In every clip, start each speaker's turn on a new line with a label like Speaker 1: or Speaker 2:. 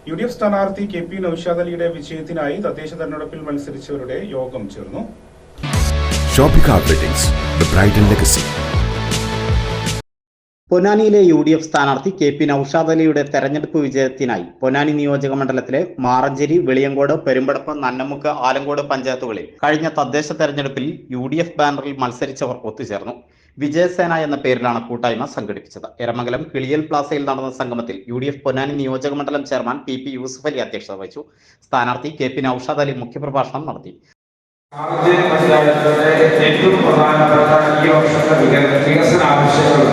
Speaker 1: UDF സ്ഥാനാർത്ഥി KP Naushad അലിയുടെ വിജയത്തിനായി തദ്ദേശ തെരഞ്ഞെടുപ്പിൽ മത്സരിച്ചവരുടെ യോഗം ചേർന്നു.
Speaker 2: ഷോപ്പിക വെഡിങ്സ്, ദി ബ്രൈഡൽ ലെഗസി.
Speaker 3: പൊന്നാനിയിലെ UDF സ്ഥാനാർത്ഥി KP നൌഷാദ് അലിയുടെ തെരഞ്ഞെടുപ്പ് വിജയത്തിനായി പൊന്നാനി നിയോജക മണ്ഡലത്തിലെ മാറഞ്ചേരി, വെളിയങ്കോട്, പെരുമ്പടപ്പ്, നന്നമുക്ക്, ആലങ്കോട് പഞ്ചായത്തുകളിൽ കഴിഞ്ഞ തദ്ദേശ തെരഞ്ഞെടുപ്പിൽ UDF ബാനറിൽ മത്സരിച്ചവർ ഒത്തുചേർന്നു. വിജയസേന എന്ന പേരിലാണ് കൂട്ടായ്മ സംഘടിപ്പിച്ചത്. എരമംഗലം കിളിയൽ പ്ലാസയിൽ നടന്ന സംഗമത്തിൽ UDF പൊന്നാനി നിയോജക മണ്ഡലം ചെയർമാൻ PP യൂസഫ് അലി അധ്യക്ഷത വഹിച്ചു. സ്ഥാനാർത്ഥി KP നൌഷാദ് അലി മുഖ്യപ്രഭാഷണം നടത്തി.
Speaker 4: ഏറ്റവും പ്രധാനപ്പെട്ട ഈ വർഷത്തെ വികസന ആവശ്യങ്ങൾ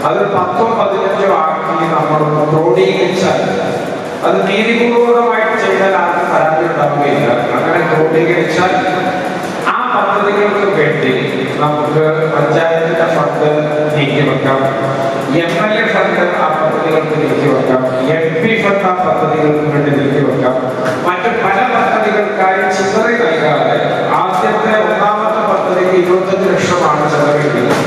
Speaker 4: അത് 10-15 ആക്കി നമ്മൾ ക്രോഡീകരിച്ചാൽ അത് നീതിപൂർവകമായിട്ട് ചെയ്താൽ ആർക്കും പരാതി ഉണ്ടാവുകയില്ല. അങ്ങനെ ക്രോഡീകരിച്ചാൽ ആ പദ്ധതികൾക്ക് വേണ്ടി നമുക്ക് പഞ്ചായത്തിന്റെ ഫണ്ട് നീക്കിവെക്കാം, MLA ഫണ്ട് ആ പദ്ധതികൾക്ക് നീക്കിവെക്കാം, MP ഫണ്ട് ആ പദ്ധതികൾക്ക് വേണ്ടി നീക്കിവെക്കാം. മറ്റ് പല പദ്ധതികൾക്കായി ചില്ലറ നൽകാതെ ആദ്യത്തെ ഒന്നാമത്തെ പദ്ധതിക്ക് 25 ലക്ഷമാണ് ചെലവഴിക്കുന്നത്.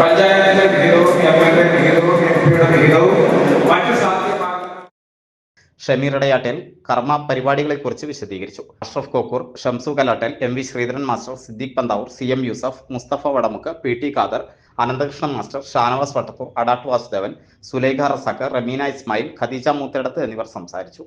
Speaker 4: പഞ്ചായത്തിന്റെ വിഹിതവും MLA വിഹിതവും MP-യുടെ വിഹിതവും മറ്റു സാധ്യമാകുന്ന
Speaker 3: ഷമീർ ഇടയാട്ടേൽ കർമ്മ പരിപാടികളെക്കുറിച്ച് വിശദീകരിച്ചു. Ashraf Kokkur, Shamsu Kalattel, MV Sreedharan master, Siddique Panthavoor, CM Yusuf, Musthafa Vadamukku, PT Khader, Ananthakrishnan master, Shanavas Vattathur, Adatt Vasudevan, Sulaikha Razak, Ramina Ismail, Khadeeja Moothedath എന്നിവർ സംസാരിച്ചു.